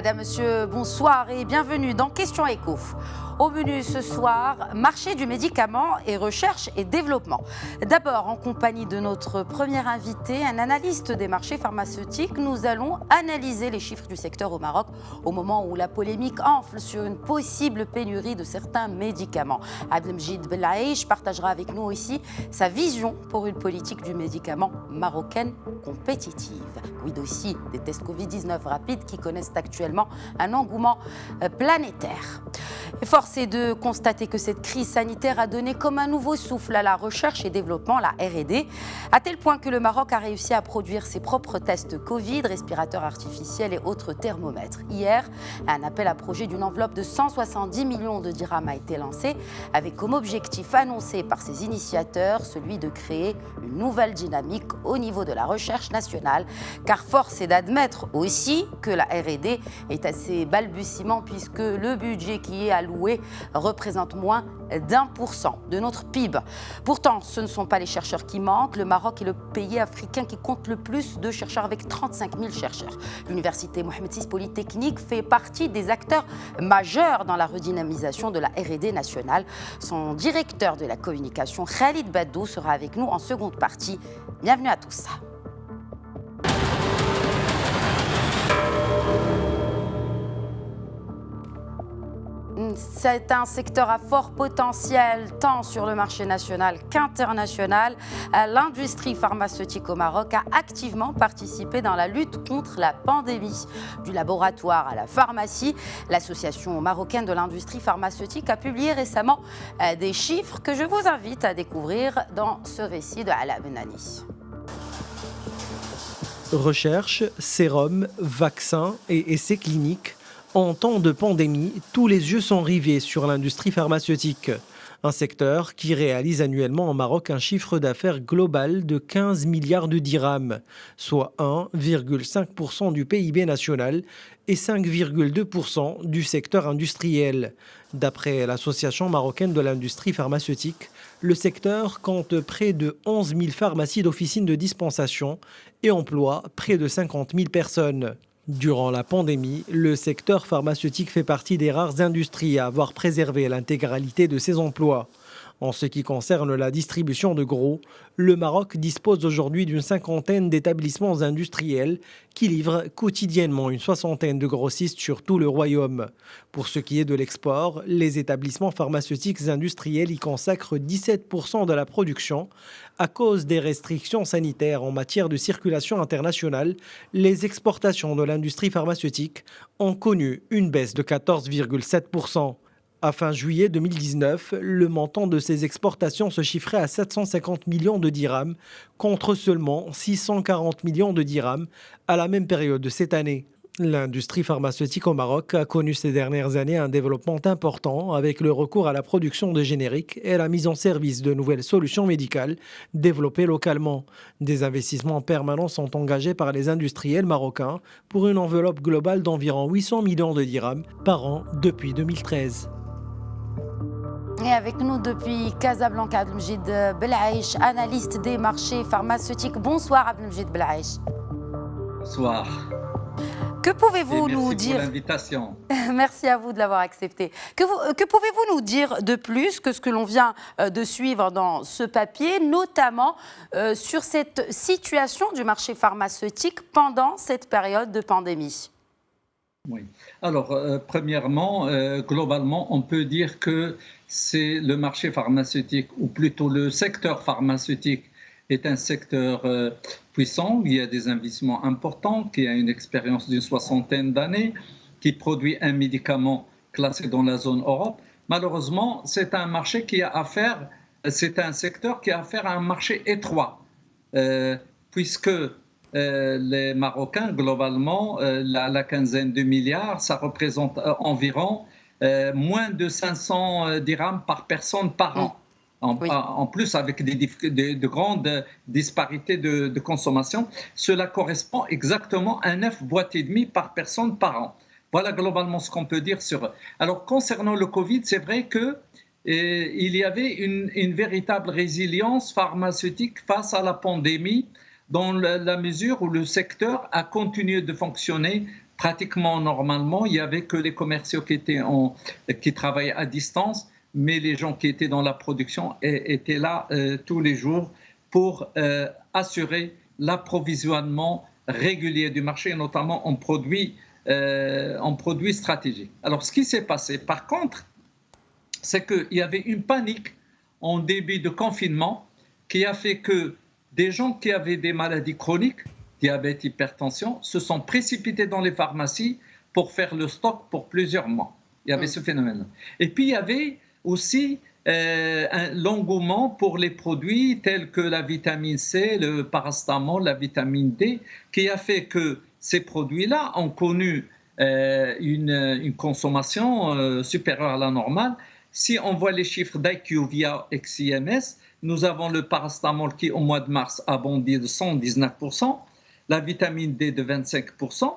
Madame, Monsieur, bonsoir et bienvenue dans Question Éco. Au menu ce soir, marché du médicament et recherche et développement. D'abord, en compagnie de notre premier invité, un analyste des marchés pharmaceutiques, nous allons analyser les chiffres du secteur au Maroc au moment où la polémique enfle sur une possible pénurie de certains médicaments. Abdelmjid Belaïch partagera avec nous ici sa vision pour une politique du médicament marocaine compétitive. Quid aussi des tests Covid-19 rapides qui connaissent actuellement un engouement planétaire. Et force est de constater que cette crise sanitaire a donné comme un nouveau souffle à la recherche et développement, la R&D, à tel point que le Maroc a réussi à produire ses propres tests Covid, respirateurs artificiels et autres thermomètres. Hier, un appel à projet d'une enveloppe de 170 millions de dirhams a été lancé, avec comme objectif annoncé par ses initiateurs celui de créer une nouvelle dynamique au niveau de la recherche nationale, car force est d'admettre aussi que la R&D est assez balbutiement puisque le budget qui est alloué représente moins d'1% de notre PIB. Pourtant, ce ne sont pas les chercheurs qui manquent. Le Maroc est le pays africain qui compte le plus de chercheurs avec 35 000 chercheurs. L'université Mohamed VI Polytechnique fait partie des acteurs majeurs dans la redynamisation de la R&D nationale. Son directeur de la communication, Khalid Badou, sera avec nous en seconde partie. Bienvenue à tous. C'est un secteur à fort potentiel, tant sur le marché national qu'international. L'industrie pharmaceutique au Maroc a activement participé dans la lutte contre la pandémie. Du laboratoire à la pharmacie, l'Association marocaine de l'industrie pharmaceutique a publié récemment des chiffres que je vous invite à découvrir dans ce récit de Ala Benani. Recherche, sérum, vaccins et essais cliniques. En temps de pandémie, tous les yeux sont rivés sur l'industrie pharmaceutique, un secteur qui réalise annuellement au Maroc un chiffre d'affaires global de 15 milliards de dirhams, soit 1,5% du PIB national et 5,2% du secteur industriel. D'après l'Association marocaine de l'industrie pharmaceutique, le secteur compte près de 11 000 pharmacies d'officines de dispensation et emploie près de 50 000 personnes. Durant la pandémie, le secteur pharmaceutique fait partie des rares industries à avoir préservé l'intégralité de ses emplois. En ce qui concerne la distribution de gros, le Maroc dispose aujourd'hui d'une cinquantaine d'établissements industriels qui livrent quotidiennement une soixantaine de grossistes sur tout le royaume. Pour ce qui est de l'export, les établissements pharmaceutiques industriels y consacrent 17% de la production. À cause des restrictions sanitaires en matière de circulation internationale, les exportations de l'industrie pharmaceutique ont connu une baisse de 14,7%. À fin juillet 2019, le montant de ces exportations se chiffrait à 750 millions de dirhams contre seulement 640 millions de dirhams à la même période de cette année. L'industrie pharmaceutique au Maroc a connu ces dernières années un développement important avec le recours à la production de génériques et la mise en service de nouvelles solutions médicales développées localement. Des investissements permanents sont engagés par les industriels marocains pour une enveloppe globale d'environ 800 millions de dirhams par an depuis 2013. Et avec nous depuis Casablanca, Abdelmjid Belaïch, analyste des marchés pharmaceutiques. Bonsoir Abdelmjid Belaïch. Bonsoir. Que pouvez-vous nous dire? Merci pour l'invitation. Merci à vous de l'avoir accepté. Que pouvez-vous nous dire de plus que ce que l'on vient de suivre dans ce papier, notamment sur cette situation du marché pharmaceutique pendant cette période de pandémie? Oui. Alors, premièrement, globalement, on peut dire que c'est le marché pharmaceutique, ou plutôt le secteur pharmaceutique, est un secteur puissant. Il y a des investissements importants, qui a une expérience d'une soixantaine d'années, qui produit un médicament classé dans la zone Europe. Malheureusement, c'est un marché c'est un secteur qui a affaire à un marché étroit, puisque les Marocains, globalement, la quinzaine de milliards, ça représente environ moins de 500 dirhams par personne par an. En plus, avec de grandes disparités de consommation, cela correspond exactement à 9 boîtes et demie par personne par an. Voilà globalement ce qu'on peut dire sur eux. Alors, concernant le Covid, c'est vrai qu'il y avait une véritable résilience pharmaceutique face à la pandémie, dans la mesure où le secteur a continué de fonctionner pratiquement normalement, il n'y avait que les commerciaux qui travaillaient à distance, mais les gens qui étaient dans la production étaient là tous les jours pour assurer l'approvisionnement régulier du marché, notamment en produits stratégiques. Alors, ce qui s'est passé, par contre, c'est qu'il y avait une panique en début de confinement qui a fait que des gens qui avaient des maladies chroniques, diabète, hypertension, se sont précipités dans les pharmacies pour faire le stock pour plusieurs mois. Il y avait ce phénomène. Et puis, il y avait aussi l'engouement pour les produits tels que la vitamine C, le paracétamol, la vitamine D, qui a fait que ces produits-là ont connu une consommation supérieure à la normale. Si on voit les chiffres d'IQVIA et XIMS, nous avons le paracétamol qui, au mois de mars, a bondi de 119%, la vitamine D de 25%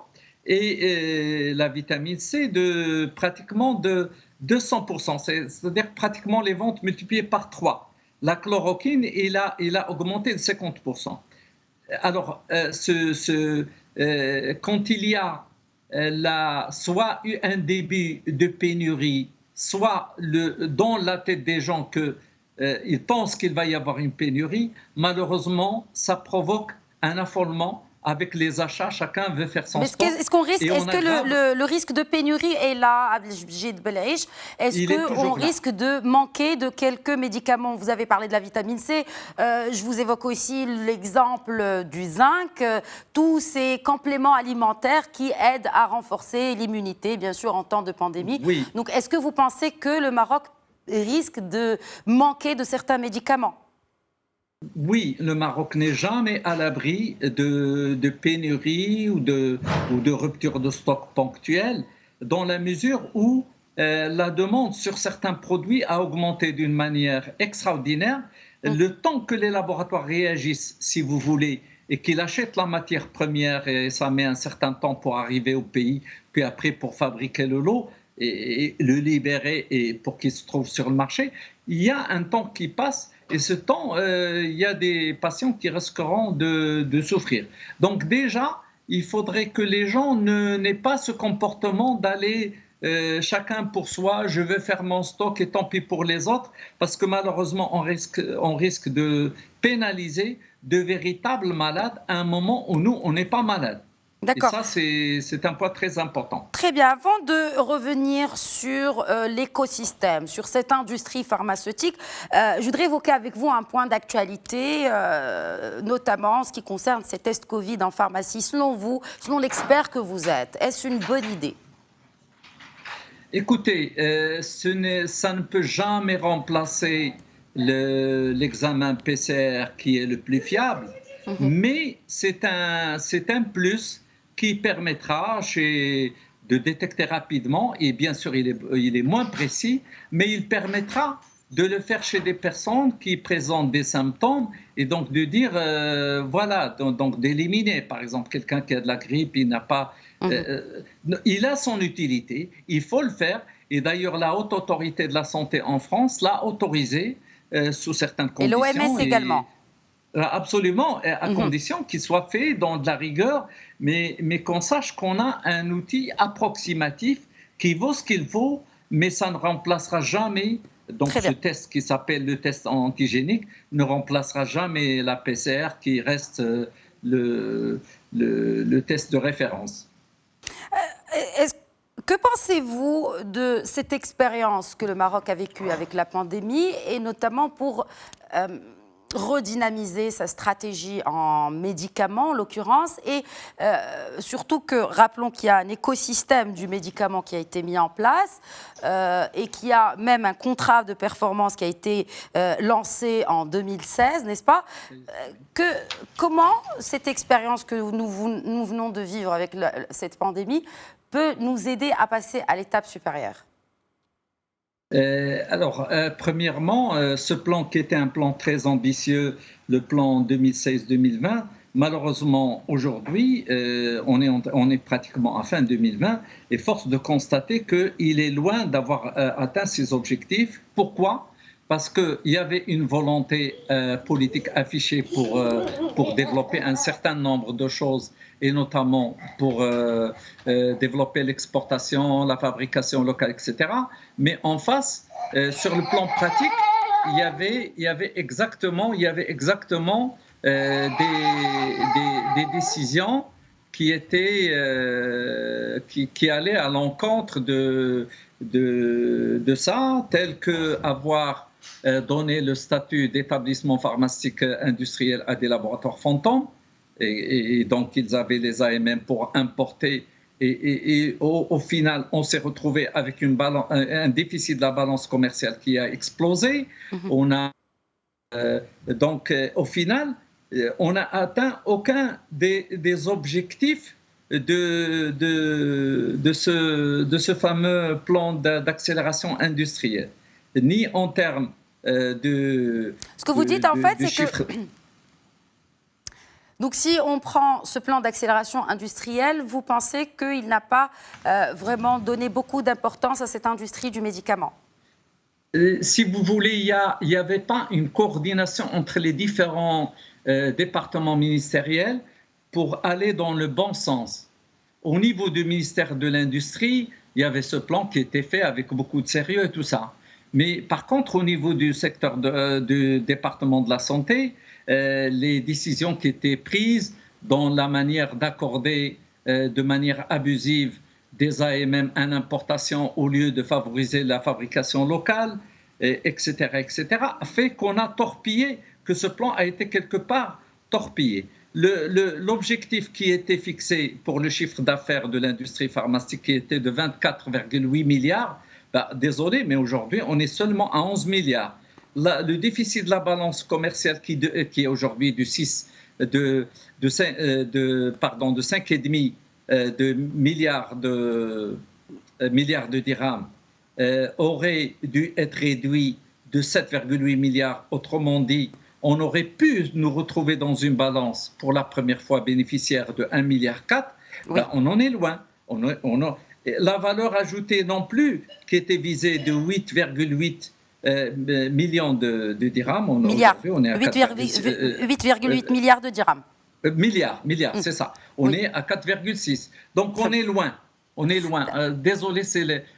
et la vitamine C de pratiquement de 200%, c'est-à-dire pratiquement les ventes multipliées par 3. La chloroquine, il a augmenté de 50%. Alors, quand il y a soit un début de pénurie, soit dans la tête des gens qu'ils pensent qu'il va y avoir une pénurie, malheureusement, ça provoque un affolement avec les achats, chacun veut faire son stock. Est-ce que le risque de pénurie est là? Est-ce qu'on risque de manquer de quelques médicaments? Vous avez parlé de la vitamine C, je vous évoque aussi l'exemple du zinc, tous ces compléments alimentaires qui aident à renforcer l'immunité, bien sûr, en temps de pandémie. Oui. Donc, est-ce que vous pensez que le Maroc risque de manquer de certains médicaments? Oui, le Maroc n'est jamais à l'abri de pénurie ou de rupture de stock ponctuelle, dans la mesure où la demande sur certains produits a augmenté d'une manière extraordinaire. Le temps que les laboratoires réagissent, si vous voulez, et qu'ils achètent la matière première, et ça met un certain temps pour arriver au pays, puis après pour fabriquer le lot et le libérer et pour qu'il se trouve sur le marché, il y a un temps qui passe. Et ce temps, il y a des patients qui risqueront de souffrir. Donc déjà, il faudrait que les gens n'aient pas ce comportement d'aller chacun pour soi, je veux faire mon stock et tant pis pour les autres, parce que malheureusement, on risque de pénaliser de véritables malades à un moment où nous, on n'est pas malades. D'accord. Et ça, c'est un point très important. Très bien. Avant de revenir sur l'écosystème, sur cette industrie pharmaceutique, je voudrais évoquer avec vous un point d'actualité, notamment en ce qui concerne ces tests Covid en pharmacie. Selon vous, selon l'expert que vous êtes, est-ce une bonne idée? Écoutez, ça ne peut jamais remplacer l'examen PCR qui est le plus fiable, mais c'est un plus qui permettra de détecter rapidement, et bien sûr il est moins précis, mais il permettra de le faire chez des personnes qui présentent des symptômes et donc de dire, voilà, donc d'éliminer par exemple quelqu'un qui a de la grippe, il n'a pas... il a son utilité, il faut le faire, et d'ailleurs la haute autorité de la santé en France l'a autorisé sous certaines conditions. Et l'OMS également. Absolument, à condition qu'il soit fait dans de la rigueur, mais qu'on sache qu'on a un outil approximatif qui vaut ce qu'il vaut, mais ça ne remplacera jamais, donc ce test qui s'appelle le test antigénique, ne remplacera jamais la PCR qui reste le test de référence. Que pensez-vous de cette expérience que le Maroc a vécue avec la pandémie et notamment pour redynamiser sa stratégie en médicaments, en l'occurrence, et surtout que, rappelons qu'il y a un écosystème du médicament qui a été mis en place et qu'il y a même un contrat de performance qui a été lancé en 2016, n'est-ce pas? Comment cette expérience que nous venons de vivre avec cette pandémie peut nous aider à passer à l'étape supérieure? Premièrement, ce plan qui était un plan très ambitieux, le plan 2016-2020, malheureusement aujourd'hui, on est pratiquement à fin 2020 et force de constater qu'il est loin d'avoir atteint ses objectifs. Pourquoi? parce qu'il y avait une volonté politique affichée pour développer un certain nombre de choses, et notamment pour développer l'exportation, la fabrication locale, etc. Mais en face, sur le plan pratique, il y avait exactement des décisions qui allaient à l'encontre de ça, telles que avoir donné le statut d'établissement pharmaceutique industriel à des laboratoires fantômes, et donc ils avaient les AMM pour importer, et au final on s'est retrouvé avec un déficit de la balance commerciale qui a explosé. On a donc au final on n'a atteint aucun des objectifs de ce fameux plan d'accélération industrielle, ni en termes de... Ce que vous dites en fait, c'est que... Donc si on prend ce plan d'accélération industrielle, vous pensez qu'il n'a pas vraiment donné beaucoup d'importance à cette industrie du médicament? Si vous voulez, il n'y avait pas une coordination entre les différents départements ministériels pour aller dans le bon sens. Au niveau du ministère de l'Industrie, il y avait ce plan qui était fait avec beaucoup de sérieux et tout ça. Mais par contre, au niveau du secteur du département de la santé, les décisions qui étaient prises dans la manière d'accorder de manière abusive des AMM en importation au lieu de favoriser la fabrication locale, etc., a fait qu'on a torpillé, que ce plan a été quelque part torpillé. L'objectif qui était fixé pour le chiffre d'affaires de l'industrie pharmaceutique, qui était de 24,8 milliards, désolé, mais aujourd'hui, on est seulement à 11 milliards. Le déficit de la balance commerciale qui est aujourd'hui de 5,5 milliards de dirhams aurait dû être réduit de 7,8 milliards. Autrement dit, on aurait pu nous retrouver dans une balance pour la première fois bénéficiaire de 1,4 milliard. Oui. On en est loin. La valeur ajoutée non plus, qui était visée de 8,8 millions de dirhams. On est à 8,8 milliards de dirhams. Milliards, c'est ça. On est à 4,6. Donc on est loin. On est loin. Désolé,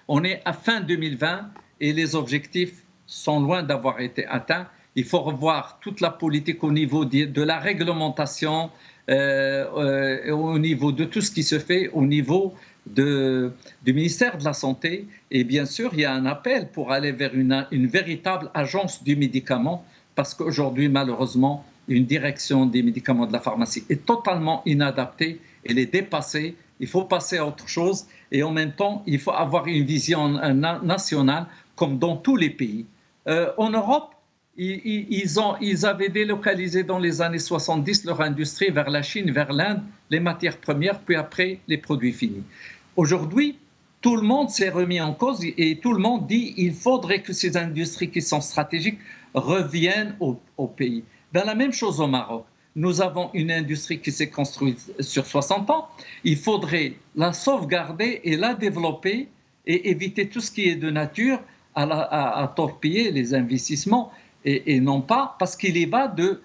on est à fin 2020 et les objectifs sont loin d'avoir été atteints. Il faut revoir toute la politique au niveau de la réglementation, au niveau de tout ce qui se fait, au niveau du ministère de la Santé. Et bien sûr, il y a un appel pour aller vers une véritable agence du médicament, parce qu'aujourd'hui, malheureusement, une direction des médicaments de la pharmacie est totalement inadaptée, elle est dépassée. Il faut passer à autre chose et en même temps, il faut avoir une vision nationale comme dans tous les pays. En Europe, ils avaient délocalisé dans les années 70 leur industrie vers la Chine, vers l'Inde, les matières premières, puis après les produits finis. Aujourd'hui, tout le monde s'est remis en cause et tout le monde dit qu'il faudrait que ces industries qui sont stratégiques reviennent au pays. La même chose au Maroc. Nous avons une industrie qui s'est construite sur 60 ans. Il faudrait la sauvegarder et la développer et éviter tout ce qui est de nature à torpiller les investissements et non pas parce qu'il y va de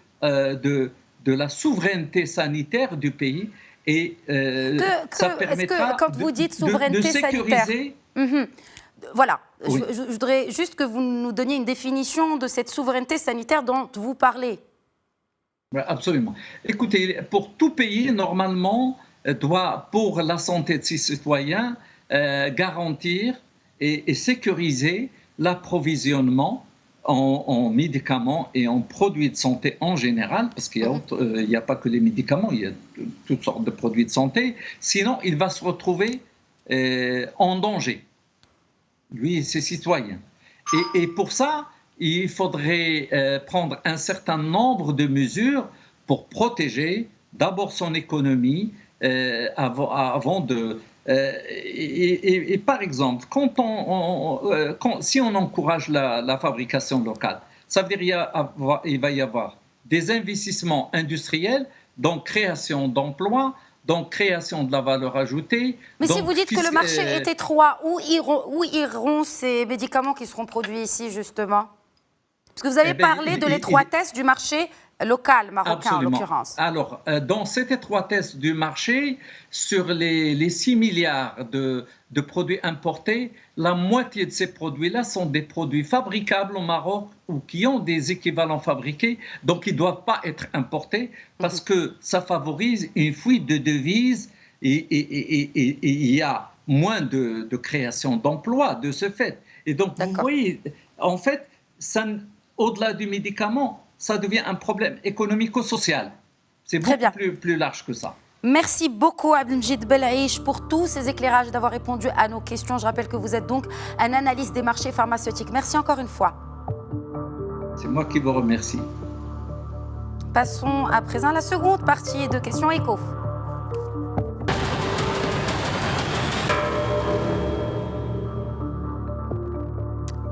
la souveraineté sanitaire du pays et ça permettra quand vous dites souveraineté de sécuriser... Sanitaire, voilà, oui. je voudrais juste que vous nous donniez une définition de cette souveraineté sanitaire dont vous parlez. Absolument. Écoutez, pour tout pays, normalement, doit, pour la santé de ses citoyens, garantir et sécuriser l'approvisionnement en médicaments et en produits de santé en général, parce qu'il n'y a pas que les médicaments, il y a toutes sortes de produits de santé. Sinon, il va se retrouver en danger, lui et ses citoyens. Et pour ça, il faudrait prendre un certain nombre de mesures pour protéger d'abord son économie avant de... Et par exemple, si on encourage la fabrication locale, ça veut dire qu'il va y avoir des investissements industriels, donc création d'emplois, donc création de la valeur ajoutée. Mais donc, si vous dites que le marché est étroit, où iront ces médicaments qui seront produits ici, justement ? Parce que vous avez Eh ben, parlé de l'étroitesse du marché local marocain, en l'occurrence. Alors, dans cette étroitesse du marché, sur les 6 milliards de produits importés, la moitié de ces produits-là sont des produits fabricables au Maroc ou qui ont des équivalents fabriqués, donc ils ne doivent pas être importés parce que ça favorise une fuite de devises et il y a moins de création d'emplois de ce fait. Et donc, vous voyez, en fait, au-delà du médicament, ça devient un problème économico-social. C'est beaucoup plus large que ça. Merci beaucoup Abdelmjid Belaïch pour tous ces éclairages et d'avoir répondu à nos questions. Je rappelle que vous êtes donc un analyste des marchés pharmaceutiques. Merci encore une fois. C'est moi qui vous remercie. Passons à présent à la seconde partie de Questions Éco.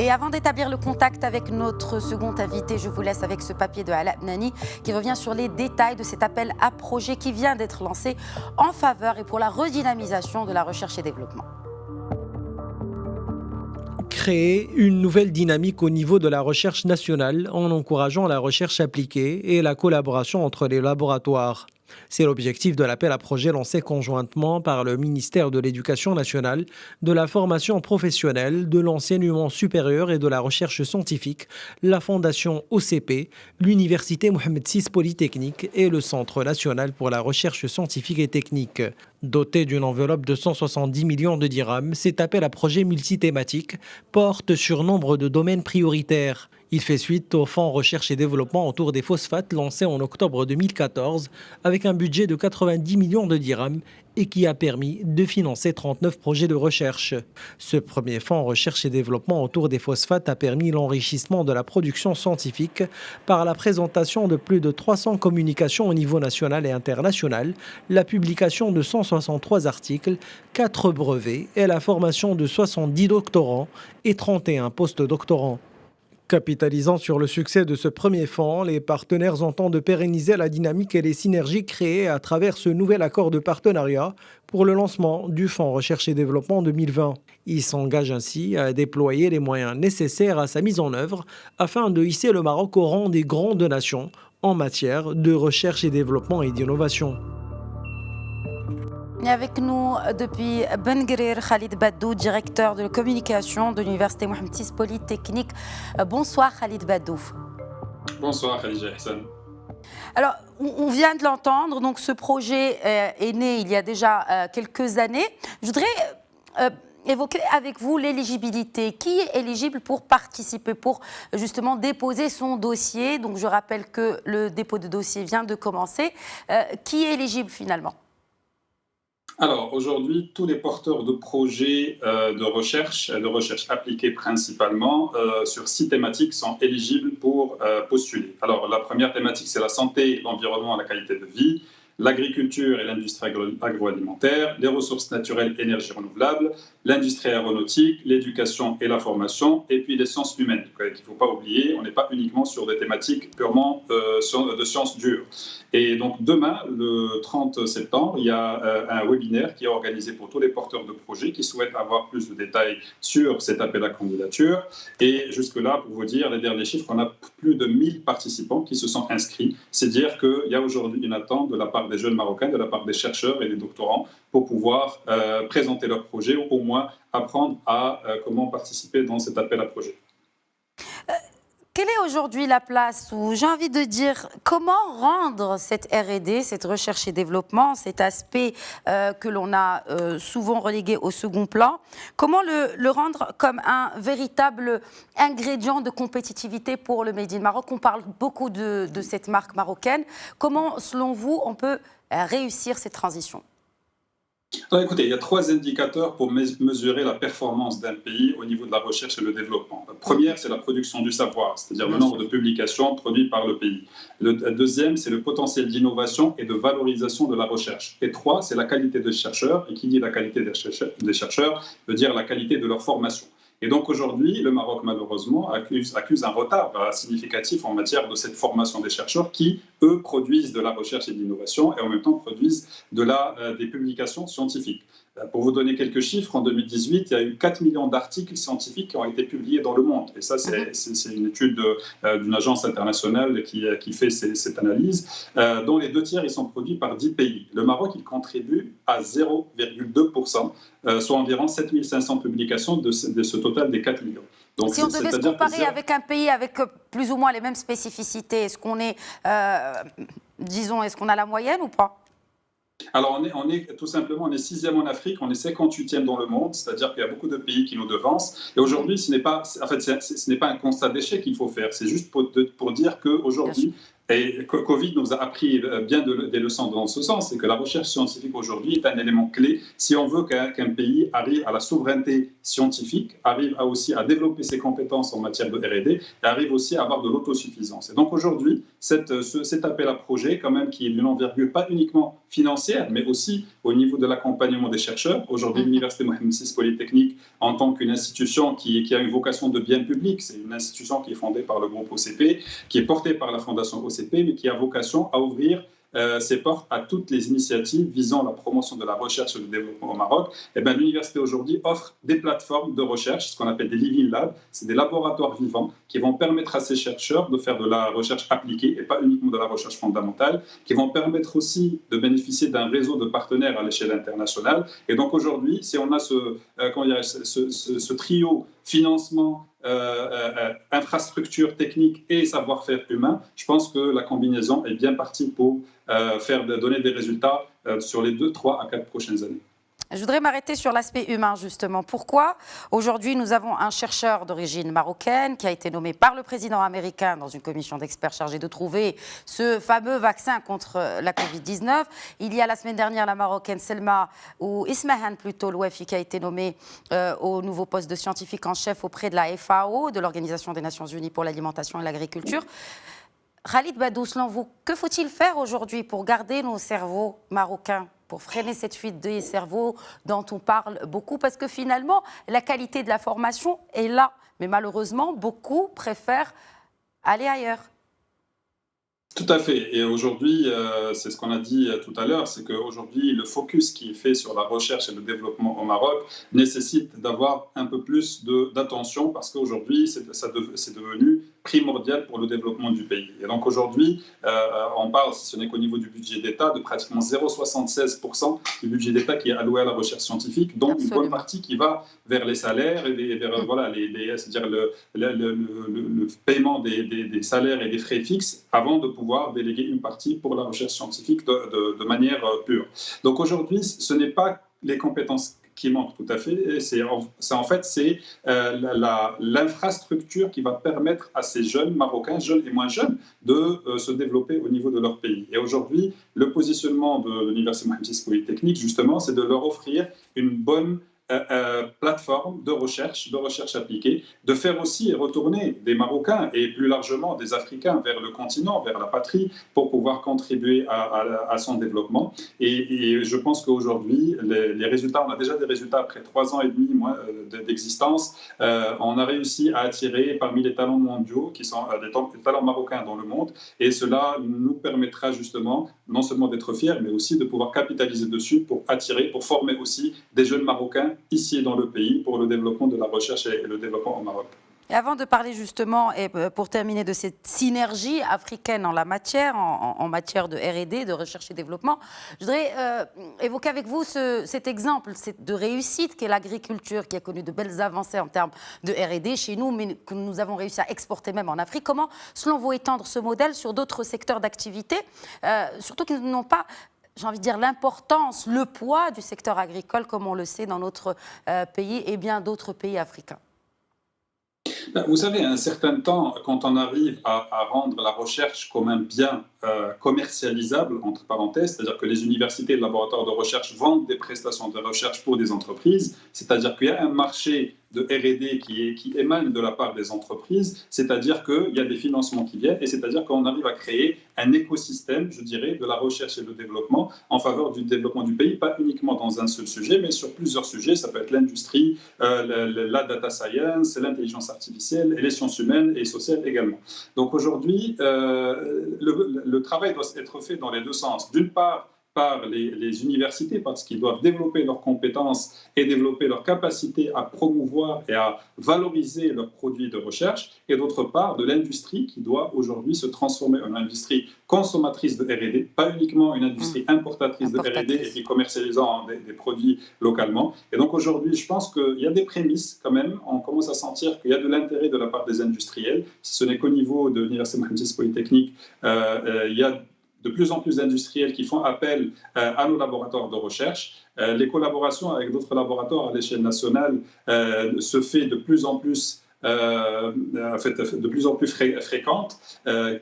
Et avant d'établir le contact avec notre second invité, je vous laisse avec ce papier de Ala Nani qui revient sur les détails de cet appel à projet qui vient d'être lancé en faveur et pour la redynamisation de la recherche et développement. Créer une nouvelle dynamique au niveau de la recherche nationale en encourageant la recherche appliquée et la collaboration entre les laboratoires. C'est l'objectif de l'appel à projet lancé conjointement par le ministère de l'Éducation nationale, de la formation professionnelle, de l'enseignement supérieur et de la recherche scientifique, la Fondation OCP, l'Université Mohamed VI Polytechnique et le Centre national pour la recherche scientifique et technique. Doté d'une enveloppe de 170 millions de dirhams, cet appel à projet multithématique porte sur nombre de domaines prioritaires. Il fait suite au Fonds Recherche et Développement autour des phosphates lancé en octobre 2014 avec un budget de 90 millions de dirhams et qui a permis de financer 39 projets de recherche. Ce premier Fonds Recherche et Développement autour des phosphates a permis l'enrichissement de la production scientifique par la présentation de plus de 300 communications au niveau national et international, la publication de 163 articles, 4 brevets et la formation de 70 doctorants et 31 post-doctorants. Capitalisant sur le succès de ce premier fonds, les partenaires entendent pérenniser la dynamique et les synergies créées à travers ce nouvel accord de partenariat pour le lancement du Fonds Recherche et Développement 2020. Ils s'engagent ainsi à déployer les moyens nécessaires à sa mise en œuvre afin de hisser le Maroc au rang des grandes nations en matière de recherche et développement et d'innovation. Et avec nous depuis Ben Guerir, Khalid Badou, directeur de communication de l'Université Mohamed VI Polytechnique. Bonsoir Khalid Badou. Bonsoir Khadija Hassan. Alors, on vient de l'entendre, donc ce projet est né il y a déjà quelques années. Je voudrais évoquer avec vous l'éligibilité. Qui est éligible pour participer, pour justement déposer son dossier? Donc je rappelle que le dépôt de dossier vient de commencer. Qui est éligible finalement? Alors aujourd'hui, tous les porteurs de projets de recherche appliquée principalement sur 6 thématiques sont éligibles pour postuler. Alors la première thématique, c'est la santé, l'environnement et la qualité de vie, l'agriculture et l'industrie agroalimentaire, les ressources naturelles et énergies renouvelables, l'industrie aéronautique, l'éducation et la formation, et puis les sciences humaines. Il ne faut pas oublier, on n'est pas uniquement sur des thématiques purement de sciences dures. Et donc demain, le 30 septembre, il y a un webinaire qui est organisé pour tous les porteurs de projets qui souhaitent avoir plus de détails sur cet appel à candidature. Et jusque-là, pour vous dire, les derniers chiffres, on a plus de 1000 participants qui se sont inscrits. C'est dire qu'il y a aujourd'hui une attente de la part des jeunes Marocains, de la part des chercheurs et des doctorants pour pouvoir présenter leur projet ou au moins apprendre à comment participer dans cet appel à projet. Quelle est aujourd'hui la place où, j'ai envie de dire, comment rendre cette R&D, cette recherche et développement, cet aspect que l'on a souvent relégué au second plan, comment le rendre comme un véritable ingrédient de compétitivité pour le Made in Maroc? On parle beaucoup de cette marque marocaine. Comment, selon vous, on peut réussir cette transition? Alors écoutez, il y a 3 indicateurs pour mesurer la performance d'un pays au niveau de la recherche et le développement. La première, c'est la production du savoir, c'est-à-dire le nombre de publications produites par le pays. Le deuxième, c'est le potentiel d'innovation et de valorisation de la recherche. Et 3, c'est la qualité des chercheurs. Et qui dit la qualité des chercheurs veut dire la qualité de leur formation. Et donc aujourd'hui, le Maroc, malheureusement, accuse un retard significatif en matière de cette formation des chercheurs qui, eux, produisent de la recherche et de l'innovation et en même temps produisent des publications scientifiques. Pour vous donner quelques chiffres, en 2018, il y a eu 4 millions d'articles scientifiques qui ont été publiés dans le monde. Et ça, c'est une étude d'une agence internationale qui fait cette analyse, dont les 2 tiers ils sont produits par 10 pays. Le Maroc, il contribue à 0,2%, soit environ 7500 publications de ce total des 4 millions. Donc, si on devait se comparer avec un pays avec plus ou moins les mêmes spécificités, est-ce qu'on est, est-ce qu'on a la moyenne ou pas ? Alors, on est tout simplement, on est 6e en Afrique, on est 58e dans le monde, c'est-à-dire qu'il y a beaucoup de pays qui nous devancent. Et aujourd'hui, ce n'est pas un constat d'échec qu'il faut faire, c'est juste pour dire qu'aujourd'hui, et Covid nous a appris bien des leçons dans ce sens, c'est que la recherche scientifique aujourd'hui est un élément clé si on veut qu'un pays arrive à la souveraineté scientifique, arrive aussi à développer ses compétences en matière de R&D et arrive aussi à avoir de l'autosuffisance. Et donc aujourd'hui, cet appel à projet, quand même, qui est d'une envergure pas uniquement financière, mais aussi au niveau de l'accompagnement des chercheurs. Aujourd'hui, l'Université Mohamed VI Polytechnique, en tant qu'une institution qui a une vocation de bien public, c'est une institution qui est fondée par le groupe OCP, qui est portée par la fondation OCP, mais qui a vocation à ouvrir ses portes à toutes les initiatives visant la promotion de la recherche et du développement au Maroc. Et bien, l'université aujourd'hui offre des plateformes de recherche, ce qu'on appelle des living labs, c'est des laboratoires vivants qui vont permettre à ces chercheurs de faire de la recherche appliquée et pas uniquement de la recherche fondamentale, qui vont permettre aussi de bénéficier d'un réseau de partenaires à l'échelle internationale. Et donc aujourd'hui, si on a ce trio financement, infrastructure technique et savoir-faire humain, je pense que la combinaison est bien partie pour donner des résultats sur les 2, 3 à 4 prochaines années. Je voudrais m'arrêter sur l'aspect humain, justement. Pourquoi aujourd'hui nous avons un chercheur d'origine marocaine qui a été nommé par le président américain dans une commission d'experts chargée de trouver ce fameux vaccin contre la Covid-19. Il y a la semaine dernière la marocaine Selma, ou Ismahan plutôt, l'Ouefi, qui a été nommée au nouveau poste de scientifique en chef auprès de la FAO, de l'Organisation des Nations Unies pour l'alimentation et l'agriculture. Khalid Badou, selon vous, que faut-il faire aujourd'hui pour garder nos cerveaux marocains, pour freiner cette fuite des cerveaux dont on parle beaucoup? Parce que finalement, la qualité de la formation est là. Mais malheureusement, beaucoup préfèrent aller ailleurs. Tout à fait. Et aujourd'hui, c'est ce qu'on a dit tout à l'heure, c'est qu'aujourd'hui, le focus qui est fait sur la recherche et le développement au Maroc nécessite d'avoir un peu plus d'attention parce qu'aujourd'hui, c'est devenu primordial pour le développement du pays. Et donc aujourd'hui, on parle, si ce n'est qu'au niveau du budget d'État, de pratiquement 0,76% du budget d'État qui est alloué à la recherche scientifique, donc Absolument. Une bonne partie qui va vers les salaires et c'est-à-dire le paiement des salaires et des frais fixes avant de pouvoir déléguer une partie pour la recherche scientifique de manière pure. Donc aujourd'hui, ce n'est pas les compétences qui manquent tout à fait, c'est l'infrastructure qui va permettre à ces jeunes Marocains, jeunes et moins jeunes, de se développer au niveau de leur pays. Et aujourd'hui, le positionnement de l'Université Mohamed VI Polytechnique, justement, c'est de leur offrir une bonne plateforme de recherche appliquée, de faire aussi retourner des Marocains et plus largement des Africains vers le continent, vers la patrie, pour pouvoir contribuer à son développement. Et je pense qu'aujourd'hui, les résultats, on a déjà des résultats après 3 ans et demi d'existence. On a réussi à attirer parmi les talents mondiaux, qui sont des talents marocains dans le monde, et cela nous permettra justement non seulement d'être fiers, mais aussi de pouvoir capitaliser dessus pour attirer, pour former aussi des jeunes Marocains ici dans le pays pour le développement de la recherche et le développement au Maroc. Et avant de parler justement, et pour terminer, de cette synergie africaine en la matière, en matière de R&D, de recherche et développement, je voudrais évoquer avec vous cet exemple de réussite qu'est l'agriculture, qui a connu de belles avancées en termes de R&D chez nous, mais que nous avons réussi à exporter même en Afrique. Comment, selon vous, étendre ce modèle sur d'autres secteurs d'activité, surtout qu'ils n'ont pas, j'ai envie de dire, l'importance, le poids du secteur agricole, comme on le sait dans notre pays et bien d'autres pays africains? Vous savez, à un certain temps, quand on arrive à rendre la recherche comme un bien commercialisable, entre parenthèses, c'est-à-dire que les universités et les laboratoires de recherche vendent des prestations de recherche pour des entreprises, c'est-à-dire qu'il y a un marché de R&D qui émane de la part des entreprises, c'est-à-dire qu'il y a des financements qui viennent, et c'est-à-dire qu'on arrive à créer un écosystème, je dirais, de la recherche et du développement en faveur du développement du pays, pas uniquement dans un seul sujet, mais sur plusieurs sujets. Ça peut être l'industrie, la data science, l'intelligence artificielle, et les sciences humaines et sociales également. Donc aujourd'hui, le travail doit être fait dans les deux sens. D'une part, par les universités parce qu'ils doivent développer leurs compétences et développer leur capacité à promouvoir et à valoriser leurs produits de recherche, et d'autre part de l'industrie qui doit aujourd'hui se transformer en industrie consommatrice de R&D, pas uniquement une industrie importatrice de R&D et qui commercialisant des produits localement. Et donc aujourd'hui, je pense qu'il y a des prémices quand même. On commence à sentir qu'il y a de l'intérêt de la part des industriels. Si ce n'est qu'au niveau de l'Université Mohamed VI Polytechnique, il y a de plus en plus d'industriels qui font appel à nos laboratoires de recherche. Les collaborations avec d'autres laboratoires à l'échelle nationale se fait de plus en plus fréquente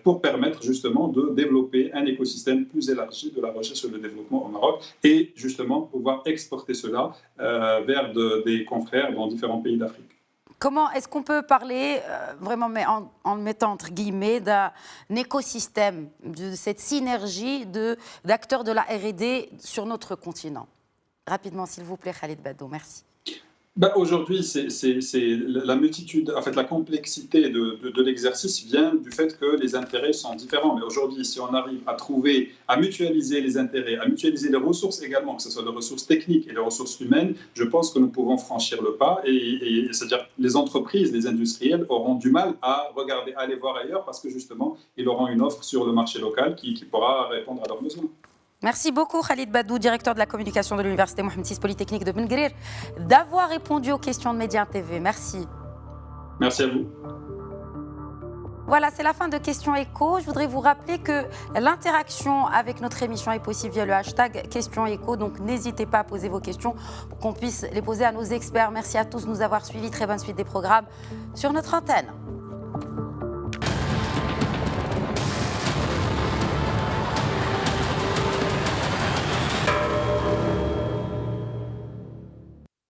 pour permettre justement de développer un écosystème plus élargi de la recherche et le développement au Maroc et justement pouvoir exporter cela vers des confrères dans différents pays d'Afrique. Comment est-ce qu'on peut parler, vraiment mais en le mettant entre guillemets, d'un écosystème, de cette synergie d'acteurs de la R&D sur notre continent? Rapidement, s'il vous plaît, Khalid Badou, merci. Aujourd'hui, c'est la multitude, en fait, la complexité de l'exercice vient du fait que les intérêts sont différents. Mais aujourd'hui, si on arrive à mutualiser les intérêts, à mutualiser les ressources également, que ce soit les ressources techniques et les ressources humaines, je pense que nous pouvons franchir le pas. Et c'est-à-dire les entreprises, les industriels auront du mal à regarder, à aller voir ailleurs parce que justement, ils auront une offre sur le marché local qui pourra répondre à leurs besoins. Merci beaucoup Khalid Badou, directeur de la communication de l'Université Mohamed VI Polytechnique de Ben Guerir, d'avoir répondu aux questions de Média TV. Merci. Merci à vous. Voilà, c'est la fin de Questions Écho. Je voudrais vous rappeler que l'interaction avec notre émission est possible via le hashtag Questions Écho. Donc n'hésitez pas à poser vos questions pour qu'on puisse les poser à nos experts. Merci à tous de nous avoir suivis. Très bonne suite des programmes sur notre antenne.